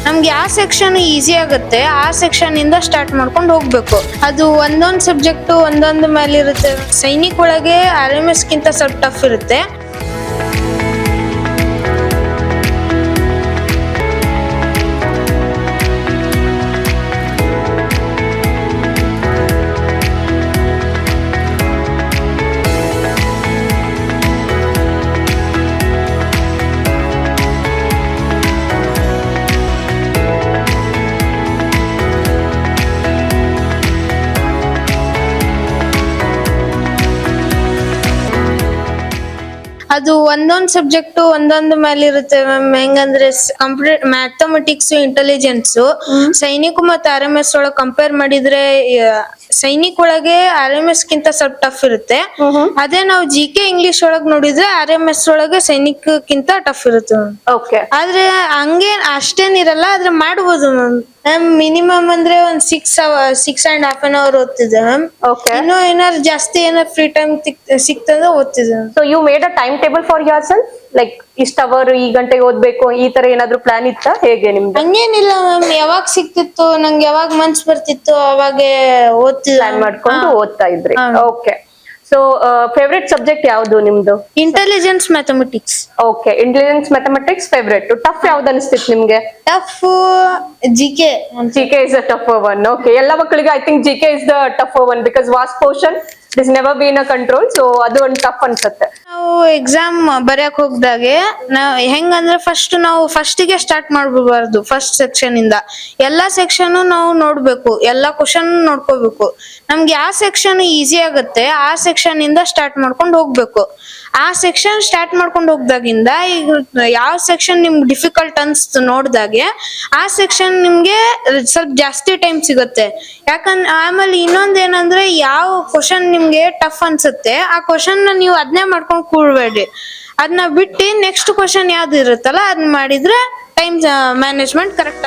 ನಮ್ಗೆ ಯಾವ section easy ಆಗುತ್ತೆ ಆ ಸೆಕ್ಷನ್ ಇಂದ ಸ್ಟಾರ್ಟ್ ಮಾಡ್ಕೊಂಡು ಹೋಗ್ಬೇಕು. ಅದು ಒಂದೊಂದು ಸಬ್ಜೆಕ್ಟ್ ಒಂದೊಂದು ಮೇಲೆ ಇರುತ್ತೆ. ಸೈನಿಕ್ ಒಳಗೆ RMS ಗಿಂತ ಸ್ವಲ್ಪ ಟಫ್ ಇರುತ್ತೆ. ಅದು ಒಂದೊಂದು ಸಬ್ಜೆಕ್ಟ್ ಒಂದೊಂದು ಮೇಲೆ ಇರುತ್ತೆ ಮ್ಯಾಮ್. ಹೆಂಗಂದ್ರೆ ಕಂಪ್ಯೂಟರ್ ಮ್ಯಾಥಮೆಟಿಕ್ಸ್ ಇಂಟೆಲಿಜೆನ್ಸ್ ಸೈನಿಕ್ ಮತ್ತು RMS ಒಳಗೆ ಕಂಪೇರ್ ಮಾಡಿದ್ರೆ ಸೈನಿಕ್ ಒಳಗೆ RMS ಗಿಂತ ಸ್ವಲ್ಪ ಟಫ್ ಇರುತ್ತೆ. ಅದೇ ನಾವು GK ಇಂಗ್ಲಿಷ್ ಒಳಗ್ ನೋಡಿದ್ರೆ RMS ಒಳಗೆ ಸೈನಿಕ್ ಗಿಂತ ಟಫ್ ಇರುತ್ತೆ ಮ್ಯಾಮ್. ಓಕೆ. ಆದ್ರೆ ಹಂಗೇನ್ ಅಷ್ಟೇನಿರಲ್ಲ, ಆದ್ರೆ ಮಾಡ್ಬೋದು ಮ್ಯಾಮ್. ಮಿನಿಮಮ್ ಅಂದ್ರೆ ಒಂದ್ 6.5 ಓದ್ತಿದ್ದೆ ಮ್ಯಾಮ್. Okay. ಇನ್ನು ಏನಾದ್ರು ಜಾಸ್ತಿ ಏನಾದ್ರು ಫ್ರೀ ಟೈಮ್ ಸಿಕ್ತಂದ್ರೆ ಓದ್ತಿದ್ದೆ ma'am. So you made a time table for yourself, like ಇಷ್ಟ ಅವರ್ ಈ ಗಂಟೆಗೆ ಓದ್ಬೇಕು ಈ ತರ ಏನಾದ್ರು ಪ್ಲಾನ್ ಇತ್ತಾ, ಹೇಗೆ ನಿಮ್ದು? ಹಂಗೇನಿಲ್ಲ ಮ್ಯಾಮ್, ಯಾವಾಗ ಸಿಕ್ತಿತ್ತು ನಂಗೆ ಯಾವಾಗ ಮನ್ಸ್ ಬರ್ತಿತ್ತು ಅವಾಗೆ ಓದ್ತಿದ್ದೆ. ಪ್ಲಾನ್ ಮಾಡ್ಕೊಂಡು ಓದ್ತಾ ಇದ್ರಿ. ಹಾ. ಓಕೆ. ಸೊ ಫೇವ್ರೆಟ್ ಸಬ್ಜೆಕ್ಟ್ ಯಾವ್ದು ನಿಮ್ದು? Intelligence mathematics. Okay. Intelligence mathematics favourite. Tough ಯಾವ್ದು ಅನಿಸ್ತಿತ್ತು ನಿಮ್ಗೆ? Tough GK. GK is a tougher one. Okay. ಎಲ್ಲ ಮಕ್ಕಳಿಗೆ I think GK is the tougher one because vast portion is never been a control. So ಅದು ಒಂದು tough ಅನ್ಸುತ್ತೆ. ನಾವು exam ಬರ್ಯಾಕ್ ಹೋಗ್ದಾಗೆ ನಾವ್ ಹೆಂಗಂದ್ರೆ ನಾವು ಫಸ್ಟಿಗೆ ಸ್ಟಾರ್ಟ್ ಮಾಡ್ಬಿಡ್ಬಾರ್ದು. ಫಸ್ಟ್ ಸೆಕ್ಷನ್ ಇಂದ ಎಲ್ಲಾ ಸೆಕ್ಷನ್ ನಾವು ನೋಡ್ಬೇಕು, ಎಲ್ಲಾ ಕ್ವಶನ್ ನೋಡ್ಕೋಬೇಕು. ನಮ್ಗೆ ಯಾವ ಸೆಕ್ಷನ್ ಈಸಿ ಆಗುತ್ತೆ ಆ ಸೆಕ್ಷನ್ ಇಂದ ಸ್ಟಾರ್ಟ್ ಮಾಡ್ಕೊಂಡು ಹೋಗ್ಬೇಕು. ಆ ಸೆಕ್ಷನ್ ಸ್ಟಾರ್ಟ್ ಮಾಡ್ಕೊಂಡು ಹೋಗ್ದಾಗಿಂದ ಈಗ ಯಾವ ಸೆಕ್ಷನ್ ನಿಮ್ಗೆ ಡಿಫಿಕಲ್ಟ್ ಅನ್ಸ್ತು ನೋಡ್ದಾಗೆ ಆ ಸೆಕ್ಷನ್ ನಿಮ್ಗೆ ಸ್ವಲ್ಪ ಜಾಸ್ತಿ ಟೈಮ್ ಸಿಗುತ್ತೆ. ಯಾಕಂದ್ರೆ ಆಮೇಲೆ ಇನ್ನೊಂದ್ ಏನಂದ್ರೆ ಯಾವ ಕ್ವಶನ್ ನಿಮ್ಗೆ ಟಫ್ ಅನ್ಸುತ್ತೆ ಆ ಕ್ವಶನ್ ನೀವು ಅದನ್ನೇ ಮಾಡ್ಕೊಂಡು ಕೂಡ್ಬೇಡಿ. ಅದನ್ನ ಬಿಟ್ಟು ನೆಕ್ಸ್ಟ್ ಕ್ವಶನ್ ಯಾವ್ದು ಇರುತ್ತಲ್ಲ ಅದನ್ನ ಮಾಡಿದ್ರೆ ಟೈಮ್ ಮ್ಯಾನೇಜ್ಮೆಂಟ್ ಕರೆಕ್ಟ್